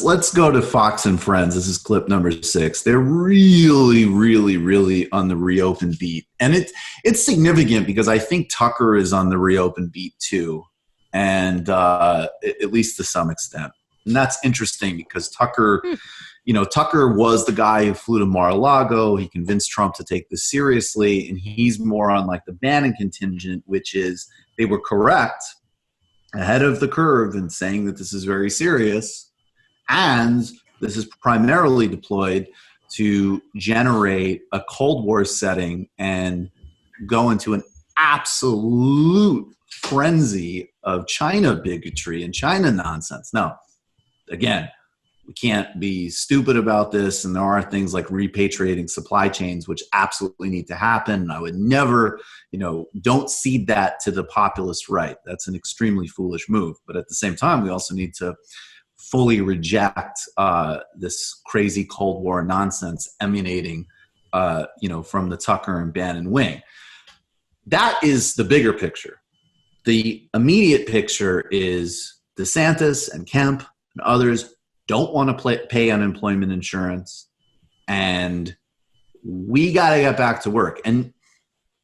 Let's go to Fox and Friends. This is clip number 6. They're really, really, really on the reopen beat. And it's significant because I think Tucker is on the reopen beat too. And at least to some extent. And that's interesting because Tucker was the guy who flew to Mar-a-Lago. He convinced Trump to take this seriously. And he's more on like the Bannon contingent, which is they were correct ahead of the curve in saying that this is very serious. And this is primarily deployed to generate a Cold War setting and go into an absolute frenzy of China bigotry and China nonsense. Now, again, we can't be stupid about this, and there are things like repatriating supply chains which absolutely need to happen. I would never, don't cede that to the populist right. That's an extremely foolish move. But at the same time, we also need to fully reject this crazy Cold War nonsense emanating, from the Tucker and Bannon wing. That is the bigger picture. The immediate picture is DeSantis and Kemp and others don't want to pay unemployment insurance, and we got to get back to work. And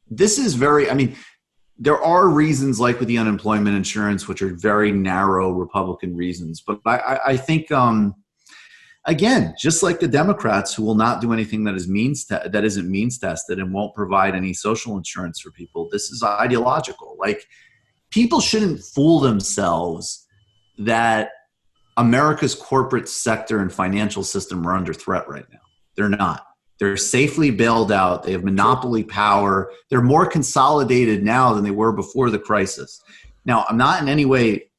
this is there are reasons like with the unemployment insurance, which are very narrow Republican reasons. But I think, again, just like the Democrats who will not do anything that isn't means tested and won't provide any social insurance for people, this is ideological. Like, people shouldn't fool themselves that America's corporate sector and financial system are under threat right now. They're not. They're safely bailed out. They have monopoly power. They're more consolidated now than they were before the crisis. Now, I'm not in any way,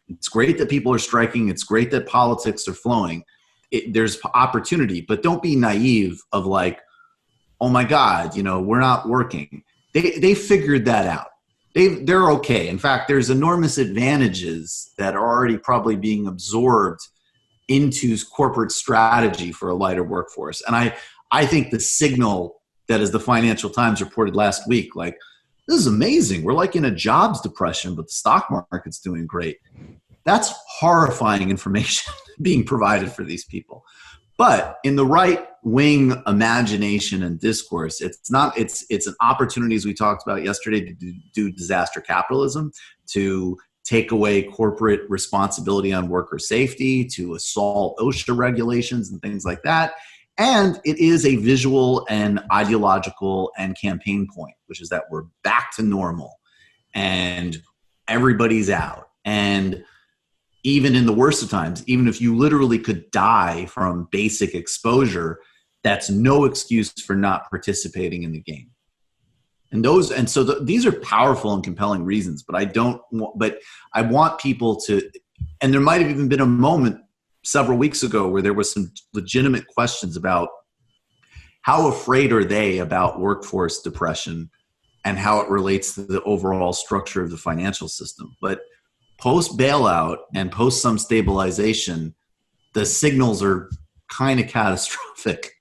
it's great that people are striking. It's great that politics are flowing. There's opportunity, but don't be naive of like, oh my God, we're not working. They figured that out. They're okay. In fact, there's enormous advantages that are already probably being absorbed into corporate strategy for a lighter workforce. And I think the signal that, as the Financial Times reported last week, like, this is amazing. We're like in a jobs depression, but the stock market's doing great. That's horrifying information being provided for these people. But in the right wing imagination and discourse, it's an opportunity, as we talked about yesterday, to do disaster capitalism, to take away corporate responsibility on worker safety, to assault OSHA regulations and things like that. And it is a visual and ideological and campaign point, which is that we're back to normal and everybody's out. And even in the worst of times, even if you literally could die from basic exposure, that's no excuse for not participating in the game. And so these are powerful and compelling reasons, but I want people to, and there might have even been a moment several weeks ago where there was some legitimate questions about how afraid are they about workforce depression and how it relates to the overall structure of the financial system. But post bailout and post some stabilization, the signals are kind of catastrophic.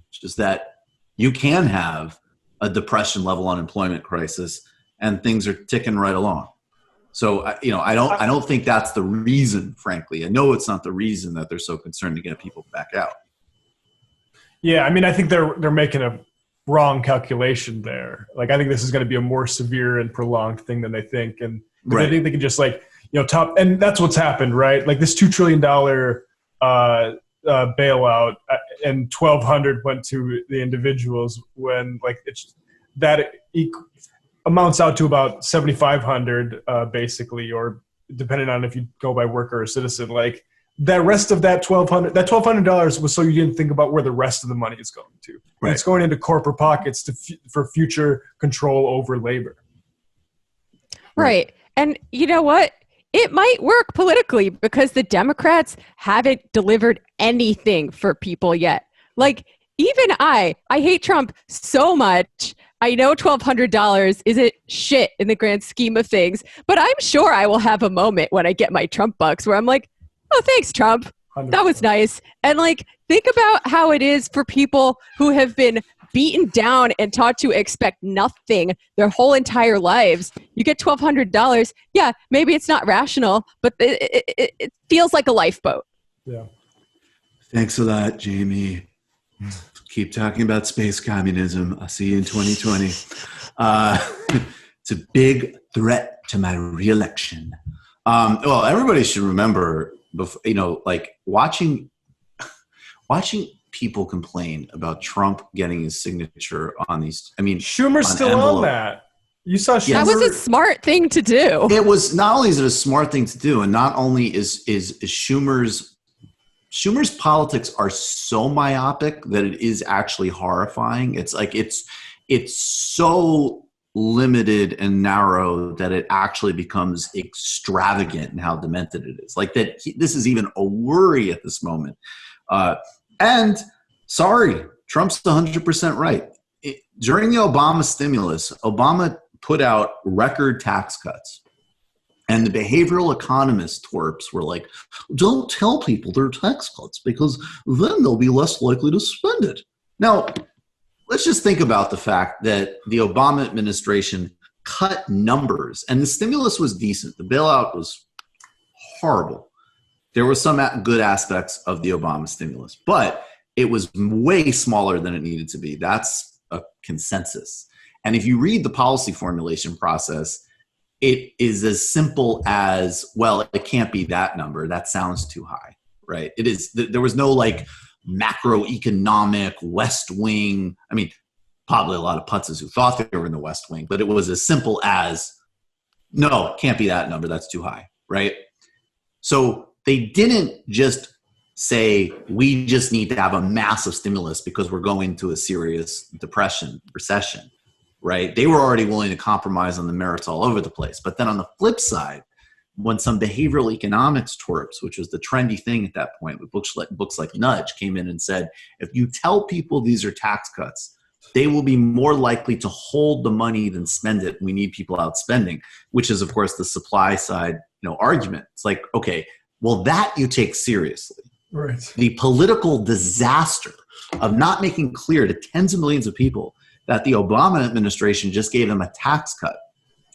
It's just that you can have a depression level unemployment crisis and things are ticking right along. So, I don't think that's the reason, frankly. I know it's not the reason that they're so concerned to get people back out. Yeah, I think they're making a wrong calculation there. Like, I think this is going to be a more severe and prolonged thing than they think. And right. I think they can just top, and that's what's happened, right? Like this $2 trillion bailout, and 1,200 went to the individuals when amounts out to about 7,500 basically, or depending on if you go by worker or citizen. Like that rest of that $1,200 was so you didn't think about where the rest of the money is going to. Right. It's going into corporate pockets for future control over labor. Right. And you know what? It might work politically because the Democrats haven't delivered anything for people yet. Like, even I hate Trump so much. I know $1,200 isn't shit in the grand scheme of things, but I'm sure I will have a moment when I get my Trump bucks where I'm like, oh, thanks, Trump. 100%. That was nice. And think about how it is for people who have been beaten down and taught to expect nothing their whole entire lives. You get $1,200. Yeah, maybe it's not rational, but it feels like a lifeboat. Yeah. Thanks a lot, Jamie. Keep talking about space communism. I'll see you in 2020. It's a big threat to my reelection. Well, everybody should remember, like watching people complain about Trump getting his signature on these. I mean, Schumer's still envelope. on that. You saw Schumer. That was a smart thing to do. It was. Not only is it a smart thing to do, and not only is Schumer's politics are so myopic that it is actually horrifying. It's like it's so limited and narrow that it actually becomes extravagant in how demented it is. Like that, this is even a worry at this moment. And sorry, Trump's 100% right. During the Obama stimulus, Obama put out record tax cuts. And the behavioral economist twerps were like, don't tell people they're tax cuts because then they'll be less likely to spend it. Now, let's just think about the fact that the Obama administration cut numbers, and the stimulus was decent. The bailout was horrible. There were some good aspects of the Obama stimulus, but it was way smaller than it needed to be. That's a consensus. And if you read the policy formulation process, it is as simple as, well, it can't be that number. That sounds too high, right? It is. There was no like macroeconomic West Wing. I mean, probably a lot of putzes who thought they were in the West Wing, but it was as simple as, no, can't be that number. That's too high, right? So they didn't just say, we just need to have a massive stimulus because we're going to a serious recession. Right? They were already willing to compromise on the merits all over the place. But then on the flip side, when some behavioral economics twerps, which was the trendy thing at that point, with books like Nudge came in and said, if you tell people these are tax cuts, they will be more likely to hold the money than spend it. We need people out spending, which is, of course, the supply side argument. It's like, okay, well, that you take seriously. Right. The political disaster of not making clear to tens of millions of people that the Obama administration just gave them a tax cut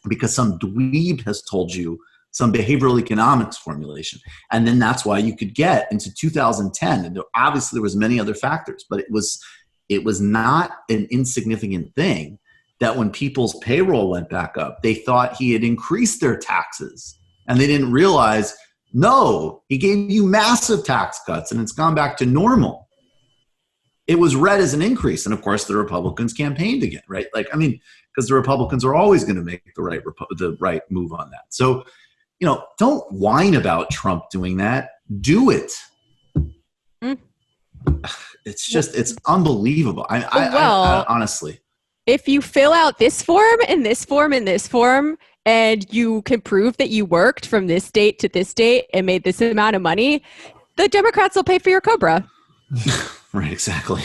because some dweeb has told you some behavioral economics formulation. And then that's why you could get into 2010. And obviously there was many other factors, but it was not an insignificant thing that when people's payroll went back up, they thought he had increased their taxes. And they didn't realize, no, he gave you massive tax cuts and it's gone back to normal. It was read as an increase. And of course, the Republicans campaigned again, right? Like, I mean, because the Republicans are always going to make the right move on that. So, don't whine about Trump doing that. Do it. It's unbelievable. I honestly. If you fill out this form and this form and this form, and you can prove that you worked from this date to this date and made this amount of money, the Democrats will pay for your COBRA. Right, exactly.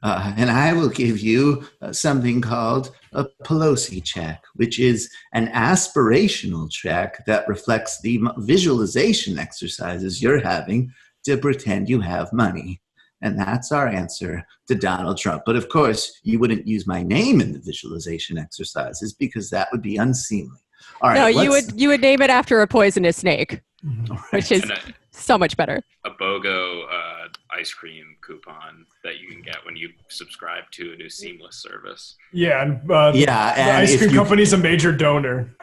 And I will give you something called a Pelosi check, which is an aspirational check that reflects the visualization exercises you're having to pretend you have money. And that's our answer to Donald Trump. But of course, you wouldn't use my name in the visualization exercises because that would be unseemly. All right, no, you would name it after a poisonous snake, which is so much better. A BOGO ice cream coupon that you can get when you subscribe to a new Seamless service. Yeah, and and the ice cream company's a major donor.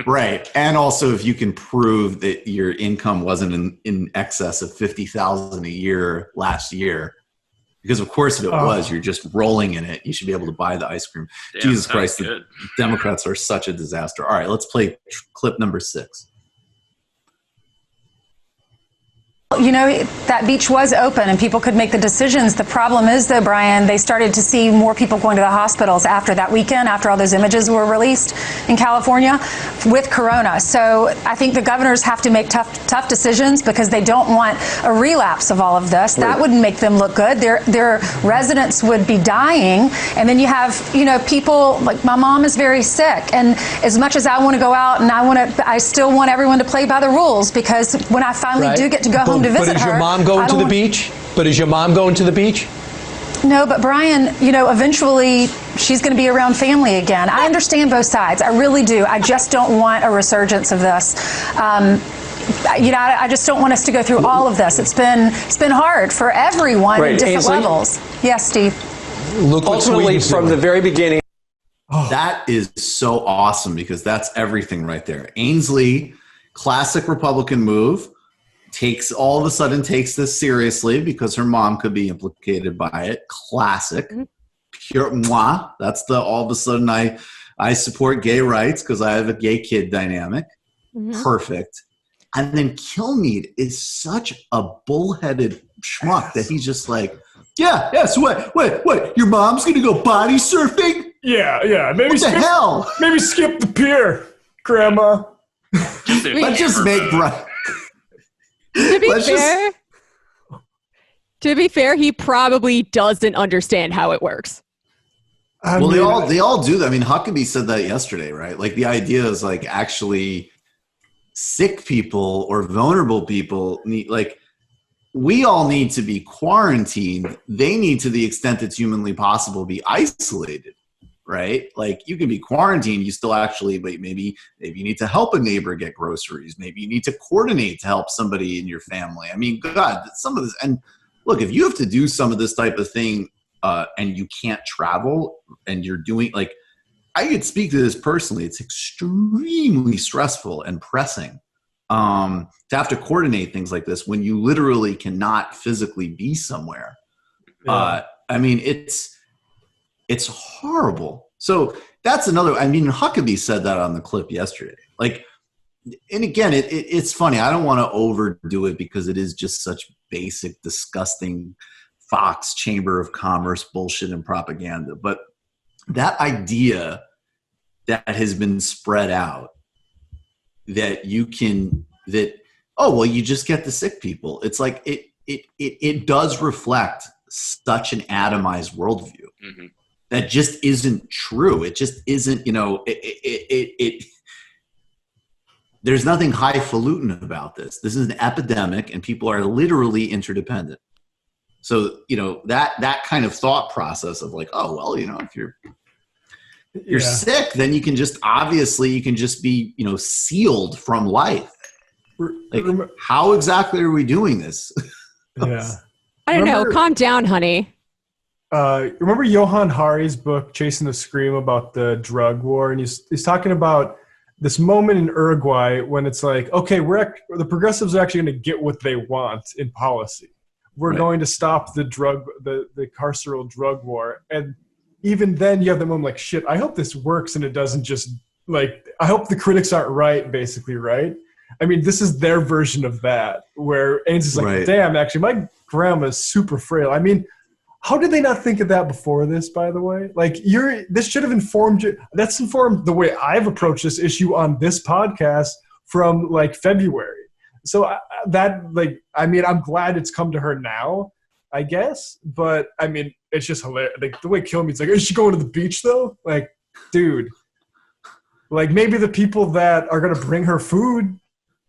Right, and also if you can prove that your income wasn't in excess of $50,000 a year last year, because of course if it was, you're just rolling in it. You should be able to buy the ice cream. Damn, Jesus Christ, the Democrats are such a disaster. All right, let's play clip number 6. That beach was open and people could make the decisions. The problem is, though, Brian, they started to see more people going to the hospitals after that weekend, after all those images were released in California with corona. So I think the governors have to make tough decisions because they don't want a relapse of all of this. That wouldn't make them look good. Their residents would be dying. And then you have, people like my mom is very sick. And as much as I want to go out and I still want everyone to play by the rules because when I finally do get to go home to visit her. But is your mom going to the beach? No, but Brian, eventually she's going to be around family again. I understand both sides. I really do. I just don't want a resurgence of this. I just don't want us to go through all of this. It's been hard for everyone at different Ainsley? levels. Yes, Steve. Ultimately, from the very beginning. That is so awesome because that's everything right there. Ainsley, classic Republican move, takes this seriously because her mom could be implicated by it. Classic. Pure moi. That's all of a sudden I support gay rights because I have a gay kid dynamic. Perfect. And then Kilmeade is such a bullheaded schmuck that he's just like, so what? Your mom's going to go body surfing? Yeah. What the hell? Maybe skip the pier, Grandma. Let's just make Brian. To be fair, he probably doesn't understand how it works. They all do that. I mean, Huckabee said that yesterday, right? Like the idea is like actually sick people or vulnerable people need, like, we all need to be quarantined. They need, to the extent it's humanly possible, be isolated, right? Like you can be quarantined, you still actually, maybe you need to help a neighbor get groceries. Maybe you need to coordinate to help somebody in your family. I mean, God, some of this, and look, if you have to do some of this type of thing and you can't travel and you're doing, like, I could speak to this personally. It's extremely stressful and pressing to have to coordinate things like this when you literally cannot physically be somewhere. I mean, it's horrible. So that's another, I mean, Huckabee said that on the clip yesterday. Like, and again, it's funny. I don't want to overdo it because it is just such basic, disgusting Fox Chamber of Commerce bullshit and propaganda. But that idea that has been spread out that you just get the sick people. It's like it does reflect such an atomized worldview that just isn't true. It just isn't, there's nothing highfalutin about this. This is an epidemic and people are literally interdependent. So, that kind of thought process of like, oh, well, if you're sick, then you can just be, sealed from life. Like, how exactly are we doing this? Yeah. I don't know. Calm down, honey. Remember Johan Hari's book, Chasing the Scream, about the drug war? And he's talking about this moment in Uruguay when it's like, okay, the progressives are actually going to get what they want in policy. We're going to stop the carceral drug war. And even then you have the moment like, shit, I hope this works and it doesn't just like, I hope the critics aren't right, basically, right? I mean, this is their version of that, where Ains is like, damn, actually, my grandma's super frail. I mean, how did they not think of that before this, by the way? Like, this should have informed you. That's informed the way I've approached this issue on this podcast from like February. So I'm glad it's come to her now, I guess. But I mean, it's just hilarious. Like the way Kilmeade's like, is she going to the beach though? Like, dude, like maybe the people that are going to bring her food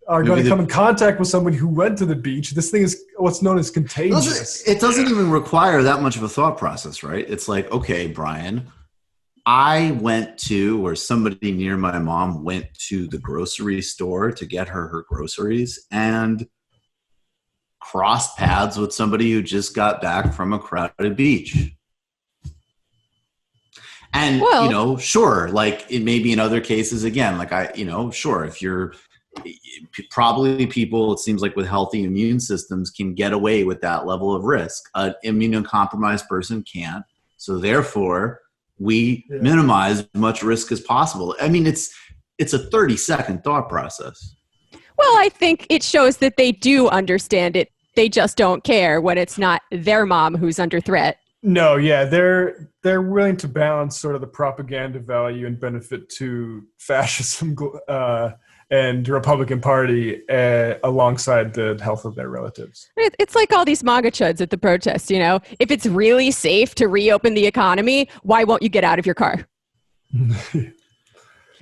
are going to come in contact with someone who went to the beach. This thing is what's known as contagious. It doesn't even require that much of a thought process, right? It's like, okay, Brian, I went to, or somebody near my mom went to the grocery store to get her groceries and crossed paths with somebody who just got back from a crowded beach. And, sure, like it may be in other cases, again, like sure, if you're probably people, it seems like with healthy immune systems can get away with that level of risk. An immunocompromised person can't. So therefore, we minimize as much risk as possible. I mean, it's a 30-second thought process. Well, I think it shows that they do understand it. They just don't care when it's not their mom who's under threat. No, yeah, they're willing to balance sort of the propaganda value and benefit to fascism and the Republican Party alongside the health of their relatives. It's like all these MAGA chuds at the protests, If it's really safe to reopen the economy, why won't you get out of your car?